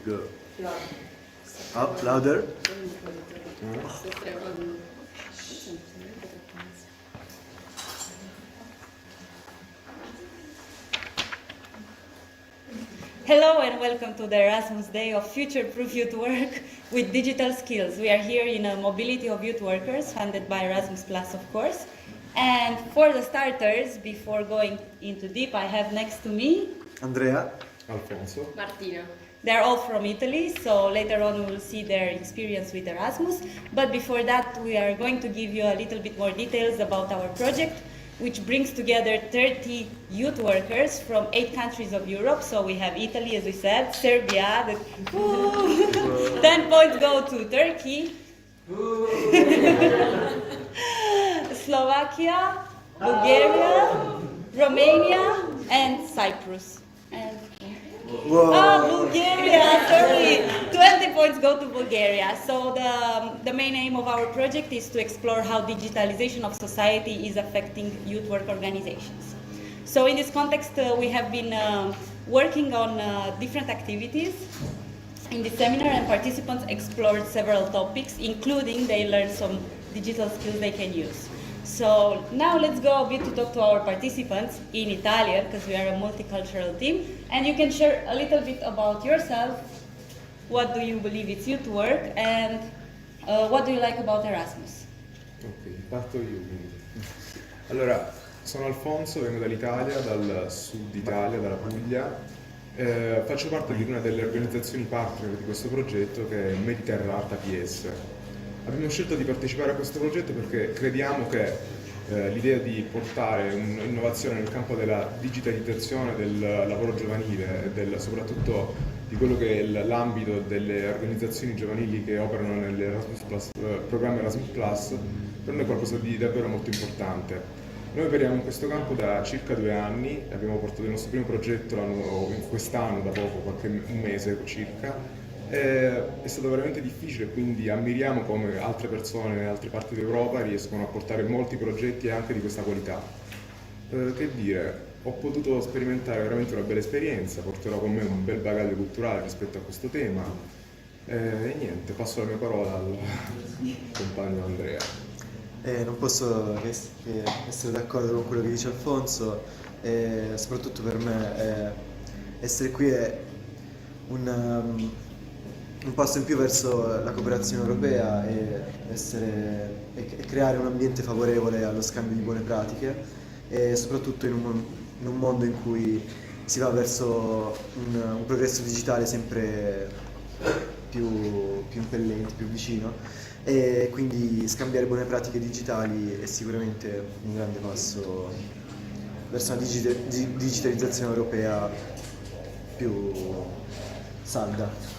Go. Up, louder. Hello and welcome to the Erasmus Day of Future-Proof Youth Work with Digital Skills. We are here in a mobility of youth workers funded by Erasmus Plus, of course. And for the starters, before going into deep, I have next to me Andrea. Alfonso. Martina. They're all from Italy, so later on we will see their experience with Erasmus. But before that, we are going to give you a little bit more details about our project, which brings together 30 youth workers from 8 countries of Europe. So we have Italy, as we said, Serbia, 10 points go to Turkey, Slovakia, Bulgaria, Romania, and Cyprus. And Bulgaria, sorry. 20 points go to Bulgaria. So the main aim of our project is to explore how digitalization of society is affecting youth work organizations. So in this context, we have been working on different activities in this seminar, and participants explored several topics, including they learned some digital skills they can use. So now let's go a bit to talk to our participants in Italian, because we are a multicultural team, and you can share a little bit about yourself. What do you believe it's youth work, and what do you like about Erasmus? Ok, parto io quindi. Allora, sono Alfonso, vengo dall'Italia, dal sud Italia, dalla Puglia. Faccio parte di una delle organizzazioni partner di questo progetto che è Mediterra Art APS. Abbiamo scelto di partecipare a questo progetto perché crediamo che l'idea di portare un'innovazione nel campo della digitalizzazione del lavoro giovanile e soprattutto di quello che è l'ambito delle organizzazioni giovanili che operano nell'Erasmus programma Erasmus Plus, per noi è qualcosa di davvero molto importante. Noi operiamo in questo campo da circa 2 anni, abbiamo portato il nostro primo progetto quest'anno, da poco, un mese circa. È stato veramente difficile, quindi ammiriamo come altre persone in altre parti d'Europa riescono a portare molti progetti anche di questa qualità. Che dire, ho potuto sperimentare veramente una bella esperienza, porterò con me un bel bagaglio culturale rispetto a questo tema e niente, passo la mia parola al compagno Andrea. Non posso che essere d'accordo con quello che dice Alfonso, soprattutto per me essere qui è un passo in più verso la cooperazione europea e creare un ambiente favorevole allo scambio di buone pratiche, e soprattutto in un mondo in cui si va verso un progresso digitale sempre più impellente, più vicino, e quindi scambiare buone pratiche digitali è sicuramente un grande passo verso una digitalizzazione europea più salda.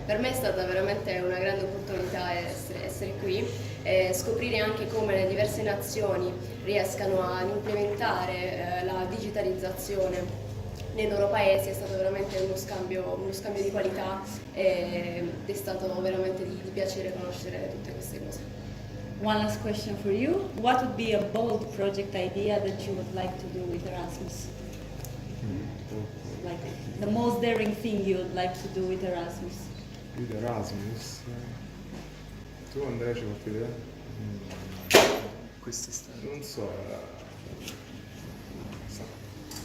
Per me è stata veramente una grande opportunità essere qui e scoprire anche come le diverse nazioni riescano ad implementare la digitalizzazione nei loro paesi. È stato veramente uno scambio di qualità ed è stato veramente di piacere conoscere tutte queste cose. One last question for you. What would be a bold project idea that you would like to do with Erasmus? Like the most daring thing you would like to do with Erasmus? With Erasmus? Tu Andrea c'è qualche idea? Quest'estate. Non so,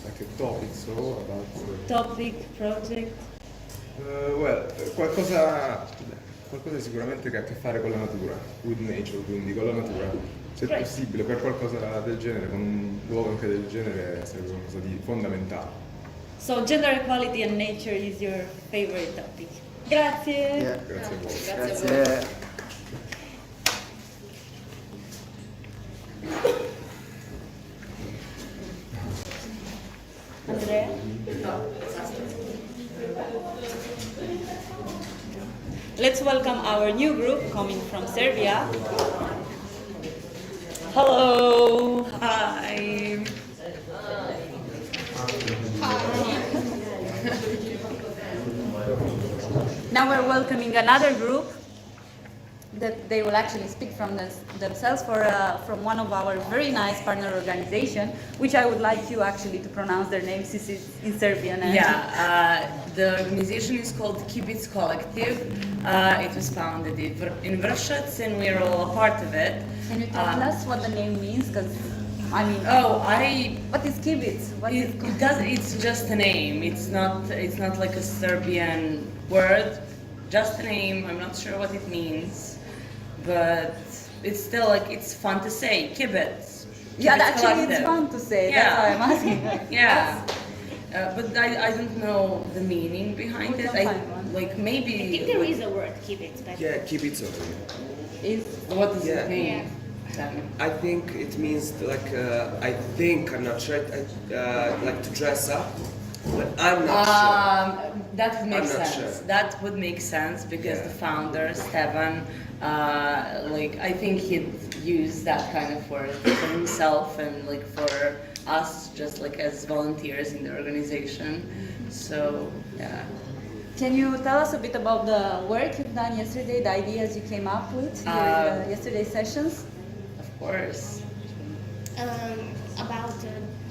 like a topic, so about... Topic, project? Qualcosa sicuramente che ha a che fare con la natura, with nature, quindi con la natura. Se è possibile, per qualcosa del genere, con un luogo anche del genere, sarebbe qualcosa di fondamentale. So gender equality and nature is your favorite topic. Grazie. Yeah. Grazie a voi. Grazie a voi. Grazie. Andrea? Let's welcome our new group coming from Serbia. Hello. Hi. Now we're welcoming another group. that they will actually speak from themselves from one of our very nice partner organization, which I would like you actually to pronounce their name since it's in Serbian. The organization is called Kibic Collective. It was founded in Vršac and we're all a part of it. Can you tell us what the name means? Because I mean, what is Kibic? It's just a name. It's not like a Serbian word. Just a name. I'm not sure what it means, but it's still like it's fun to say. Kibic. Yeah, Kibic actually, Collective. it's fun to say. Yeah. That's why I'm asking. Yeah. But I don't know the meaning behind We it. can find one. Like maybe. I think there is a word, keep it, but Yeah, Kibic over here. Is What does Yeah. it mean? I think it means like I'm not sure. Like to dress up, but I'm not That would make I'm not sense. sure. That would make sense because Yeah. the founder Stevan, like I think he'd use that kind of word for himself and like for us, just like as volunteers in the organization. So yeah. Can you tell us a bit about the work you've done yesterday, the ideas you came up with during yesterday's sessions? Of course. about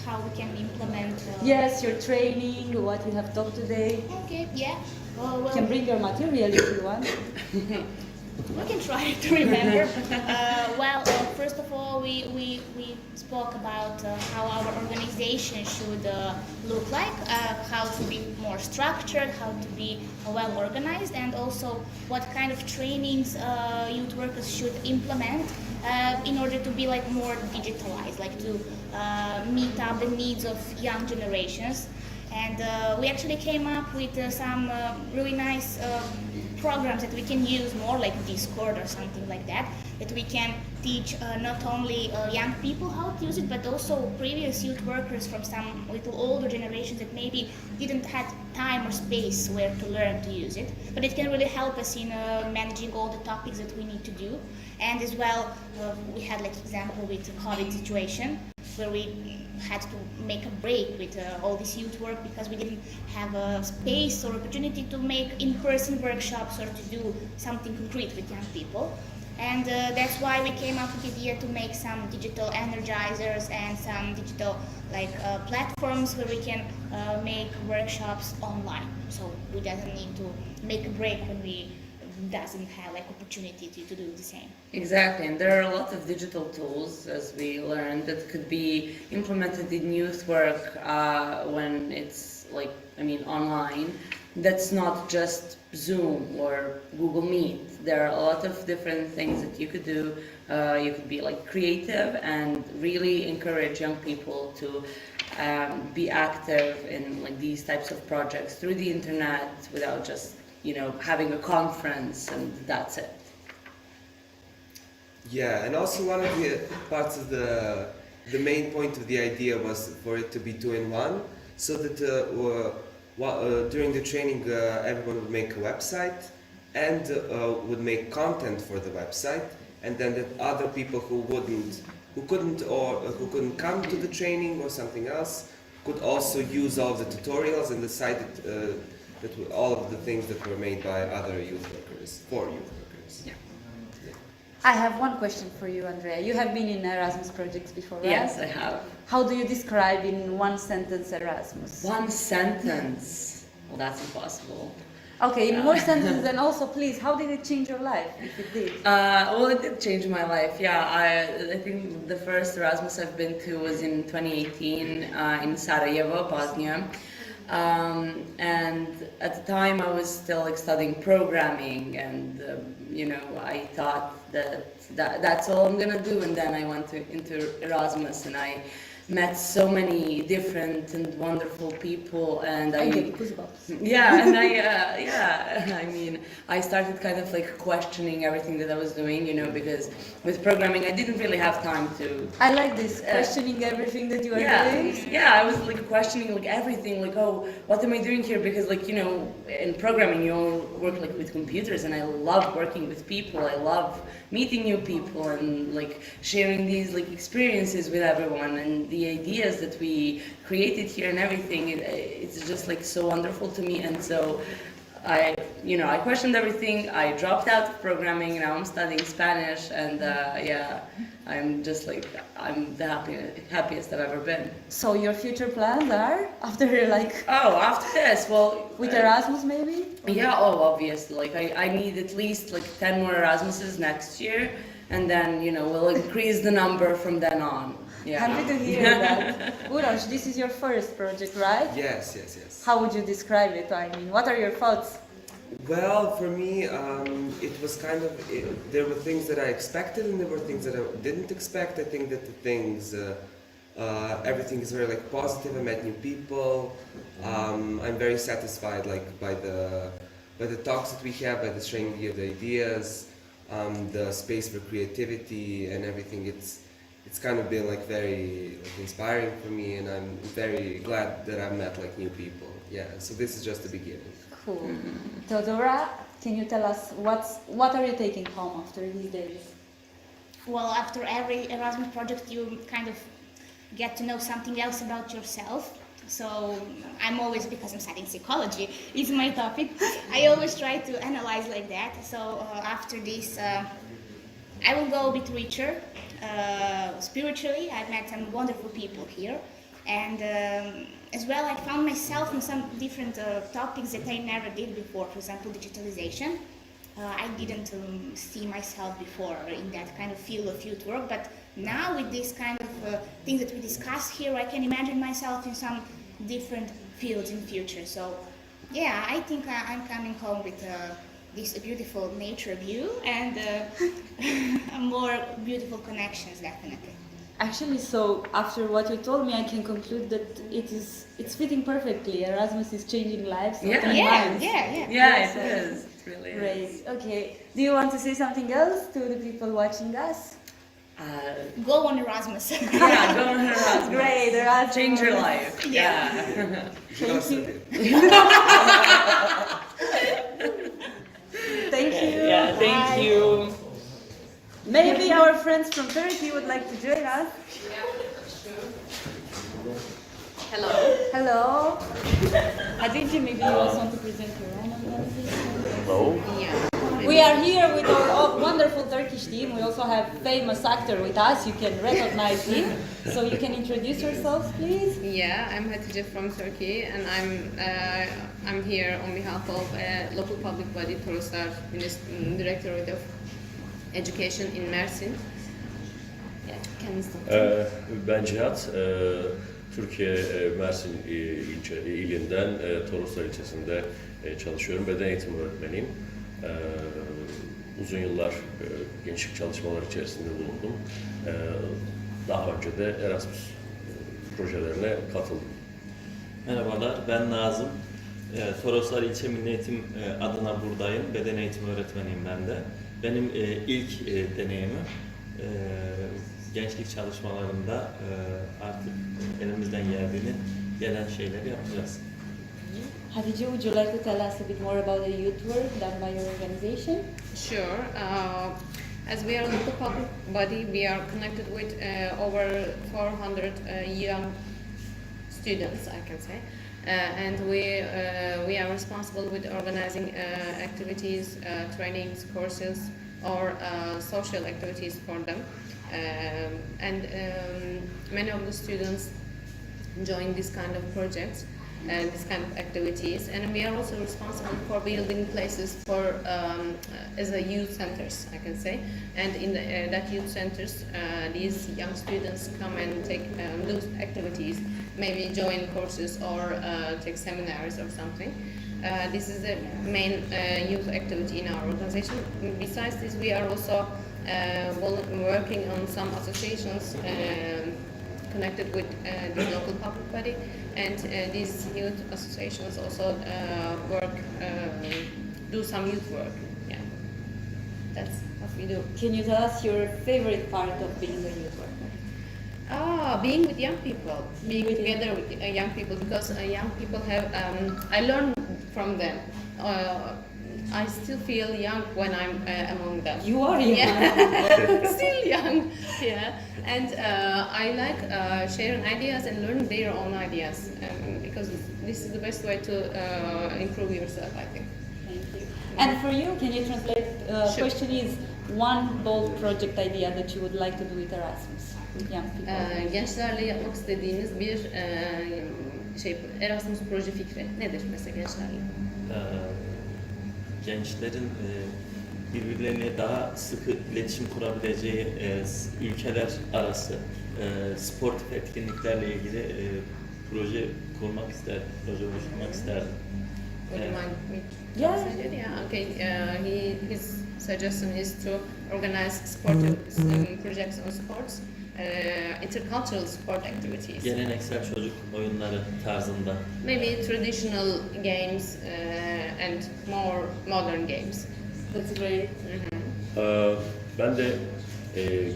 how we can implement. Yes, your training, what you have taught today. Okay, yeah. You can bring your material if you want. We can try to remember. First of all, we spoke about how our organization should look like, how to be more structured, how to be well organized, and also what kind of trainings youth workers should implement in order to be like more digitalized, like to meet up the needs of young generations. And we actually came up with some really nice programs that we can use more like Discord or something like that, that we can teach not only young people how to use it, but also previous youth workers from some little older generations that maybe didn't have time or space where to learn to use it. But it can really help us in managing all the topics that we need to do. And as well, we had like example with the COVID situation, where we had to make a break with all this youth work because we didn't have a space or opportunity to make in-person workshops or to do something concrete with young people. And that's why we came up with the idea to make some digital energizers and some digital platforms where we can make workshops online. So we doesn't need to make a break when we doesn't have like opportunity to do the same. Exactly, and there are a lot of digital tools, as we learned, that could be implemented in youth work when it's online. That's not just Zoom or Google Meet. There are a lot of different things that you could do. You could be like creative and really encourage young people to be active in like these types of projects through the internet without just having a conference and that's it. Yeah, and also one of the parts of the main point of the idea was for it to be 2-in-1, so that during the training everyone would make a website and would make content for the website, and then that other people who couldn't come to the training or something else could also use all the tutorials and the site that all of the things that were made by other youth workers, for youth workers. Yeah. I have one question for you, Andrea. You have been in Erasmus projects before, right? Yes, I have. How do you describe in one sentence Erasmus? One sentence. Well, that's impossible. Okay, in more sentences, and also please, how did it change your life, if it did? Well, it did change my life. Yeah, I think the first Erasmus I've been to was in 2018 in Sarajevo, Bosnia. And at the time I was still like studying programming, and I thought that's all I'm gonna do. And then I went into Erasmus, and I met so many different and wonderful people, and I get goosebumps. yeah, and I started kind of like questioning everything that I was doing, because with programming I didn't really have time to. I like this, questioning everything that you are doing. Yeah, I was like questioning like everything, like, oh, what am I doing here? Because in programming you all work like with computers, and I love working with people. I love meeting new people and like sharing these like experiences with everyone, and the ideas that we created here and everything. It's just like so wonderful to me, and so I questioned everything. I dropped out of programming. Now I'm studying Spanish, and yeah, I'm just like I'm the happiest I've ever been. So your future plans are after like Oh, after this, well, with Erasmus maybe? yeah, oh, obviously. Like I need at least like 10 more Erasmuses next year, and then we'll increase the number from then on. Yeah. Happy to hear that. Uroš, this is your first project, right? Yes, yes, yes. How would you describe it? I mean, what are your thoughts? Well, for me, it was kind of, there were things that I expected and there were things that I didn't expect. I think that the things, everything is very like positive. I met new people. I'm very satisfied like by the talks that we have, by the sharing of the ideas, the space for creativity and everything. It's kind of been like very like inspiring for me, and I'm very glad that I've met like new people. Yeah, so this is just the beginning. Cool. Teodora, can you tell us what are you taking home after these days? Well, after every Erasmus project, you kind of get to know something else about yourself. So I'm always, because I'm studying psychology, is my topic. I always try to analyze like that. So after this, I will go a bit richer spiritually. I've met some wonderful people here, and as well, I found myself in some different topics that I never did before. For example, digitalization. I didn't see myself before in that kind of field of youth work, but now with this kind of things that we discuss here, I can imagine myself in some different fields in future. So, yeah, I think I'm coming home with this beautiful nature view and more beautiful connections, definitely. Actually, so after what you told me, I can conclude that it's fitting perfectly. Erasmus is changing lives. Yeah. opening minds. Yeah, it is. It really is. Great. Okay. Do you want to say something else to the people watching us? Go on Erasmus. Yeah, go on Erasmus. Great. Erasmus. Change your life. Yeah. Thank you. Thank you. Yeah, thank Bye. you. Maybe our friends from Turkey would like to join us. Hello. Hello. Hatice, maybe you also want to present your own organization? Hello. Yeah. We are here with our wonderful Turkish team. We also have famous actor with us. You can recognize him. So you can introduce yourselves, please. Yeah, I'm Hatice from Turkey, and I'm here on behalf of local public body Toroslar Directorate of Education in Mersin. Yeah, can you start? Ben Cihat, Türkiye Mersin ilinden Toroslar ilçesinde çalışıyorum. Beden eğitimi öğretmeniyim. Uzun yıllar gençlik çalışmaları içerisinde bulundum. Daha önce de Erasmus projelerine katıldım. Merhabalar, ben Nazım. Toroslar İlçe Milli Eğitim adına buradayım. Beden eğitimi öğretmeniyim ben de. Benim ilk deneyimim gençlik çalışmalarında artık elimizden gelen şeyleri yapacağız. Hatice, would you like to tell us a bit more about the youth work done by your organization? Sure. As we are a local public body, we are connected with over 400 young students, I can say. And we are responsible with organizing activities, trainings, courses, or social activities for them. Many of the students join this kind of projects and this kind of activities, and we are also responsible for building places for as a youth centers, I can say. And in that youth centers, these young students come and take those activities, maybe join courses or take seminars or something. This is the main youth activity in our organization. Besides this, we are also working on some associations connected with the local public body, and these youth associations also do some youth work. Yeah, that's what we do. Can you tell us your favorite part of being a youth worker? Being with young people, being together with young people, because young people have, I learn from them. I still feel young when I'm among them. You are young. Yeah, still young. Yeah, and I like sharing ideas and learning their own ideas, because this is the best way to improve yourself, I think. Thank you. And for you, can you translate? Sure. Question is one bold project idea that you would like to do with Erasmus, with young people. Gençlerle yapmak istediğiniz bir Erasmus proje fikri nedir mesela gençlerle? Gençlerin birbirlerine daha sıkı iletişim kurabileceği ülkeler arası sportif etkinliklerle ilgili proje kurmak isterdim, proje oluşturmak isterdim. Would you mind me to Yeah. translate it? Yeah. Okay. His suggestion is to organize sportive projects on sports, intercultural sport activities. Geleneksel çocuk oyunları tarzında. Maybe traditional games and more modern games. That's great. Ben de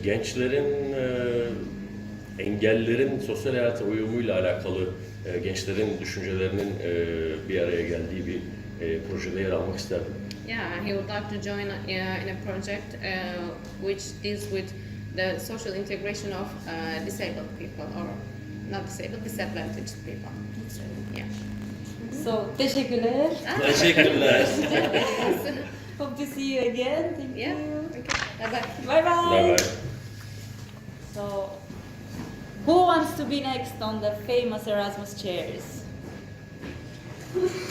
gençlerin engellilerin sosyal hayata uyumuyla alakalı gençlerin düşüncelerinin bir araya geldiği bir projede yer almak isterdim. Yeah, he would like to join in a project which deals with the social integration of disabled people, or not disabled, disadvantaged people. Yeah. So, teşekkürler. Teşekkürler. Hope to see you again. Thank Yeah. you. Okay. Bye bye. Bye bye. Bye bye. So, who wants to be next on the famous Erasmus chairs?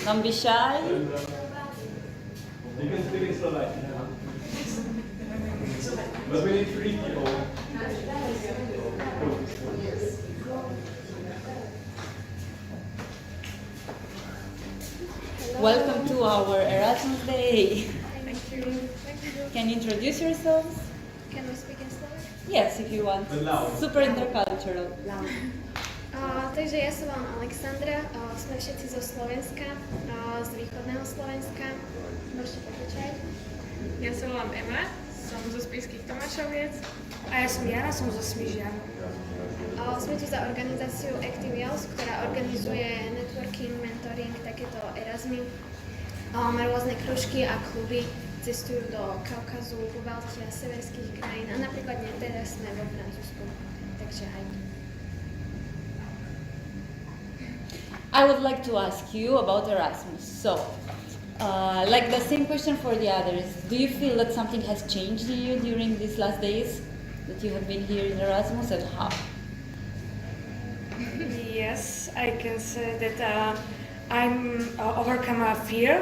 Don't be shy. You can speak in Slovak. But we need 3 people. Welcome to our Erasmus Day. Thank you. Thank you. Can you introduce yourselves? Can we speak in Slovak? Yes, if you want. But loud. Super intercultural. Takže ja sa volám Alexandra, sme všetci zo Slovenska, z východného Slovenska. Môžete pokračovať. Ja sa volám Ema, som zo Spišských Tomášoviec. A ja som Jana, som zo Smižian. Sme tu za organizáciu Active Youth, ktorá organizuje networking, mentoring, takéto Erasmy. Má rôzne kružky a kluby, cestujú do Kaukazu, Pobaltia, severských krajín a napríklad teraz sme vo Francúzsku. Takže aj tu. I would like to ask you about Erasmus. So, like the same question for the others, do you feel that something has changed in you during these last days that you have been here in Erasmus, and how? Yes, I can say that I'm overcome a fear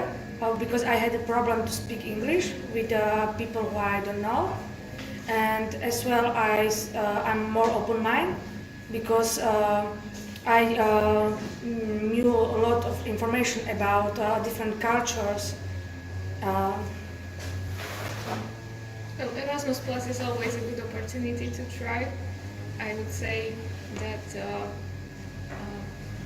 because I had a problem to speak English with people who I don't know, and as well I'm more open-minded because I knew a lot of information about different cultures. Well, Erasmus Plus is always a good opportunity to try. I would say that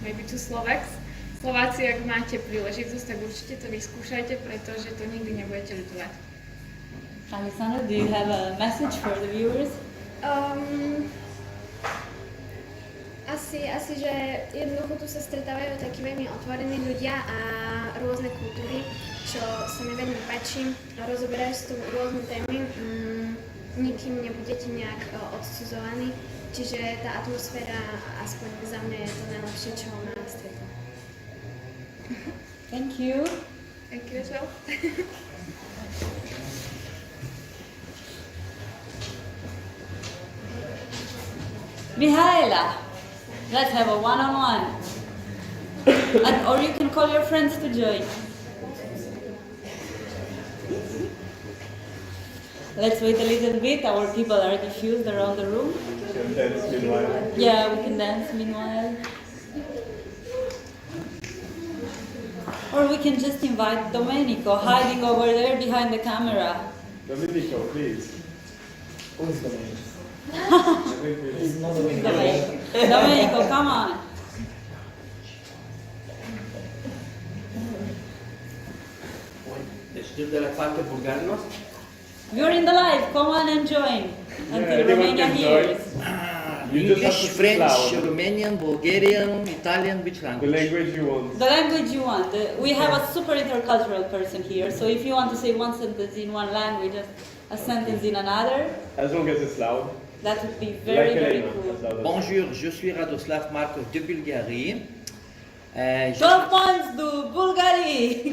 maybe to Slováci, ak máte príležitosť, tak určite to vyskúšajte, pretože to nikdy nebudete ľutovať. Alessandra, do you have a message for the viewers? Asi, že jednoducho tu sa stretávajú takí veľmi otvorení ľudia a rôzne kultúry, čo sa mi veľmi páči. Rozoberajú sa tu rôzne témy, nikým nebudete nejak odsudzovaní, čiže tá atmosféra, aspoň za mňa, je to najlepšie, čo ma stretla. Thank you. Thank you as well. Mihaela, let's have a one-on-one. Or you can call your friends to join. Let's wait a little bit. Our people are diffused around the room. Can dance meanwhile. Yeah, we can dance meanwhile. Or we can just invite Domenico, hiding over there behind the camera. Domenico, please. Who is Domenico? He's not Domenico, come on. You're in the live, come on and join until Romania hears. English, French, Romanian, Bulgarian, Italian, which language? The language you want. The language you want. We have a super intercultural person here, so if you want to say one sentence in one language, a sentence in another, As long as it's loud. that would be very, Like very Elena, cool. as loud as- Bonjour, je suis Radoslav Markov de Bulgarie. Je 12 points to Bulgarie!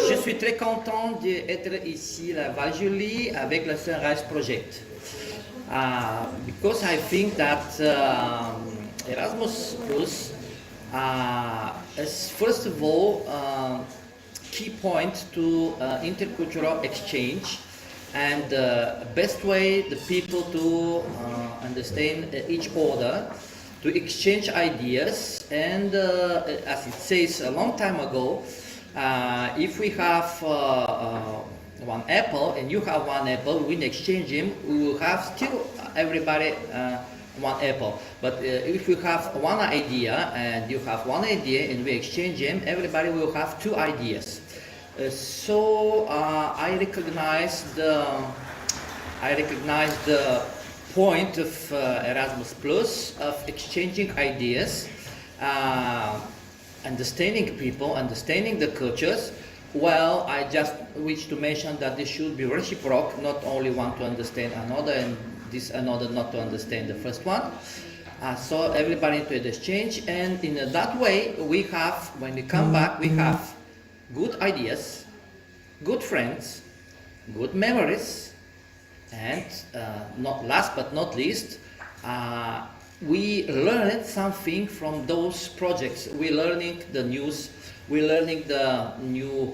je suis très content d'être ici à Val-Joly avec le Sunrise Project. Because I think that Erasmus Plus is first of all key point to intercultural exchange and the best way the people to understand each other, to exchange ideas, and as it says a long time ago, if we have one apple and you have one apple, we exchange them, we will have still everybody one apple. But if we have one idea and you have one idea and we exchange them, everybody will have two ideas. So I recognize the point of Erasmus Plus of exchanging ideas, understanding people, understanding the cultures. Well, I just wish to mention that this should be reciprocal, not only one to understand another and this another not to understand the first one. So everybody to exchange, and in that way we have, when we come back, we have good ideas, good friends, good memories, and not last but not least, we learned something from those projects. We learning the news, we learning the new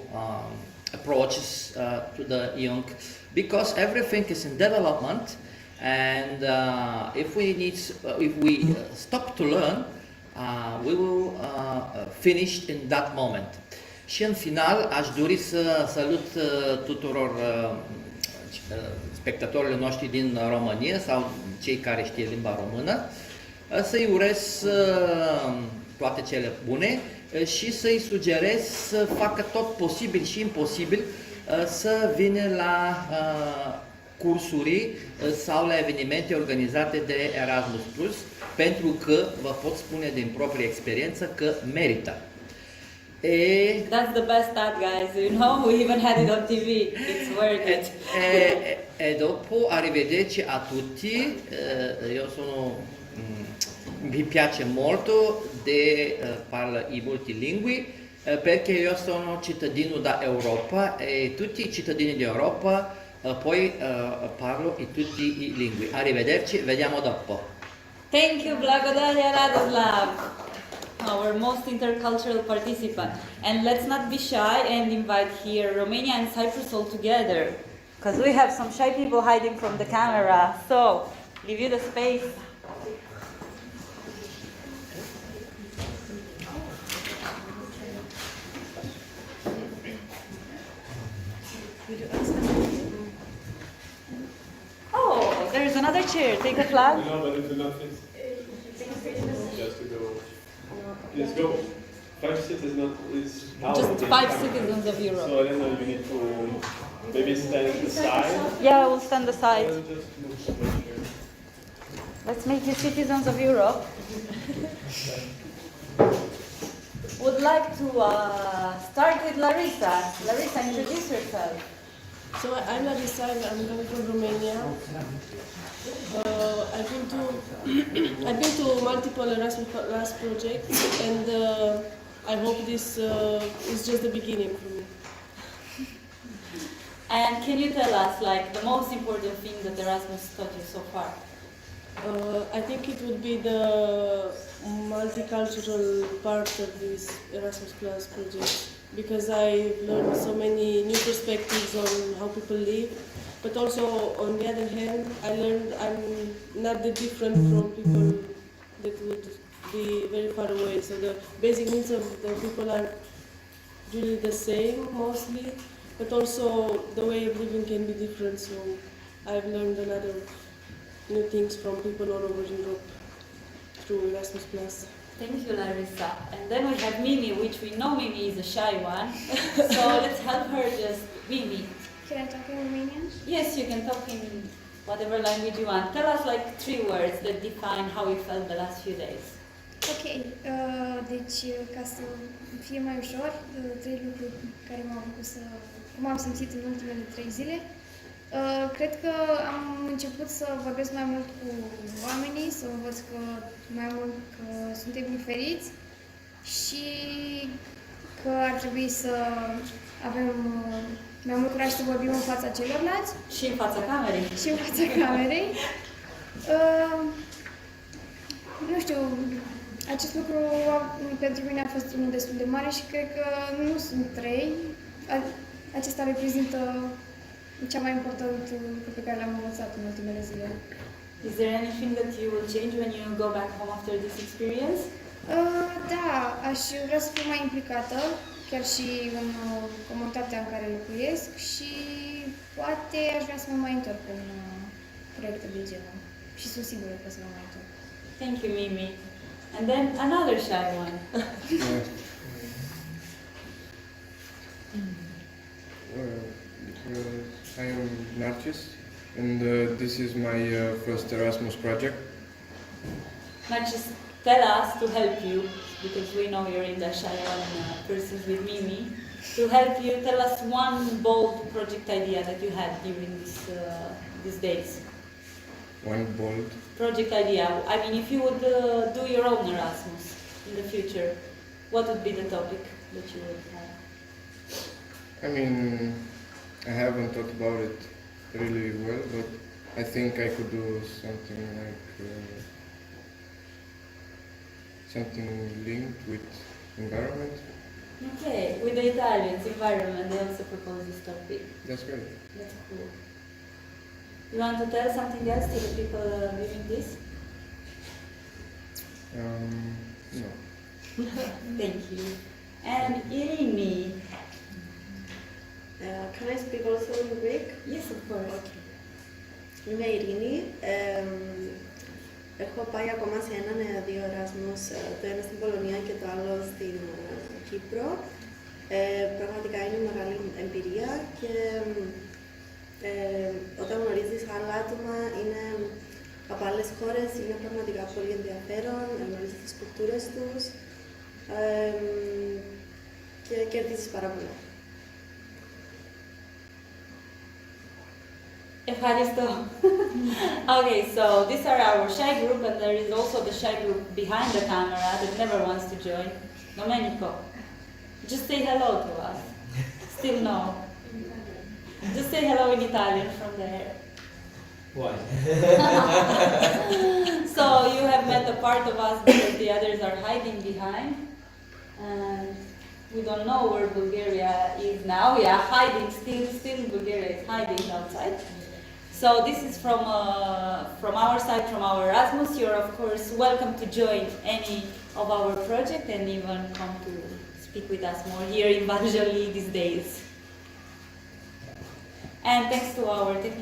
approaches to the young, because everything is in development, and if we stop to learn, we will finish in that moment. Și în final aș dori să salut tuturor spectatorilor noștri din România sau cei care știe limba română, să-i urez toate cele bune și să-i sugerez să facă tot posibil și imposibil să vină la cursuri sau la evenimente organizate de Erasmus+, pentru că vă pot spune din proprie experiență că merită. That's the best ad, guys. You know, we even had it on TV. It's worth it. E dopo, arrivederci a tutti. Io sono, mi piace molto di parlare i multilingui perché io sono cittadino da Europa e tutti i cittadini di Europa poi parlo in tutti i lingue. Arrivederci, vediamo dopo. Thank you, Blagodaria Radoslav, our most intercultural participant. And let's not be shy and invite here Romania and Cyprus all together, because we have some shy people hiding from the camera. So, give you the space. Oh, there is another chair. Take a flag. No, but it will not fit. Just to go. Let's go. 5 citizens is Just 5 citizens of Europe. So I don't know, you need to maybe stand at the side. Yeah, we'll stand aside. Let's make you citizens of Europe. Would like to start with Larissa. Larissa, introduce yourself. So I'm Larissa, I'm coming from Romania. I've been to multiple Erasmus Plus projects, and I hope this is just the beginning for me. And can you tell us, like, the most important thing that Erasmus taught you so far? I think it would be the multicultural part of this Erasmus Plus project, because I've learned so many new perspectives on how people live, but also on the other hand, I learned I'm not that different from people that would be very far away. So the basic needs of the people are really the same mostly, but also the way of living can be different. So I've learned a lot of new things from people all over Europe through Erasmus Plus. Thank you, Larissa. And then we have Mimi, which we know Mimi is a shy one. So let's help her just, Mimi. Can I talk in Romanian? Yes, you can talk in whatever language you want. Tell us like 3 words that define how you felt the last few days. Ok, deci ca să fie mai ușor, 3 lucruri care m-au făcut să... cum am simțit în ultimele 3 zile. Cred că am început să vorbesc mai mult cu oamenii, să învăț că mai mult că suntem diferiți și că ar trebui să avem mai mult curaj să vorbim în fața celorlalți. Și în fața camerei. Și în fața camerei. Nu știu, acest lucru pentru mine a fost unul destul de mare și cred că nu sunt 3. Acesta reprezintă cea mai important lucru pe care l-am învățat în ultimele zile. Is there anything that you will change when you go back home after this experience? Da, aș vrea să fiu mai implicată, chiar și în comunitatea în care locuiesc și poate aș vrea să mă mai întorc în proiecte de genul. Și sunt sigură că să mă mai întorc. Thank you, Mimi. And then another shy one. I am Narcis, and this is my first Erasmus project. Narcis, tell us to help you, because we know you're in the shy one persons with Mimi. To help you, tell us one bold project idea that you had during these days. One bold. Project idea. I mean, if you would do your own Erasmus in the future, what would be the topic that you would have? I mean, I haven't thought about it really well, but I think I could do something like something linked with environment. Okay, with the Italians, environment, they also propose this topic. That's great. That's cool. You want to tell something else to the people viewing this? No. Thank you. And Irini. Can I speak also in Greek? Yes, of course. Okay. Είμαι η Ειρήνη. Έχω πάει ακόμα σε έναν δύο Εράσμους, το ένα στην Πολωνία και το άλλο στην Κύπρο. Πραγματικά είναι μεγάλη εμπειρία και όταν γνωρίζεις άλλα άτομα είναι από άλλες χώρες, είναι πραγματικά πολύ ενδιαφέρον, γνωρίζεις τις κουλτούρες τους και κερδίζεις πάρα πολλά. Okay, so these are our shy group, and there is also the shy group behind the camera that never wants to join. Domenico, just say hello to us. Still no. Just say hello in Italian from there. Why? So you have met a part of us because the others are hiding behind, and we don't know where Bulgaria is now. Yeah, hiding, still Bulgaria is hiding outside. So this is from our side, from our Erasmus. You're of course welcome to join any of our project and even come to speak with us more here in Varjali these days. And thanks to our technical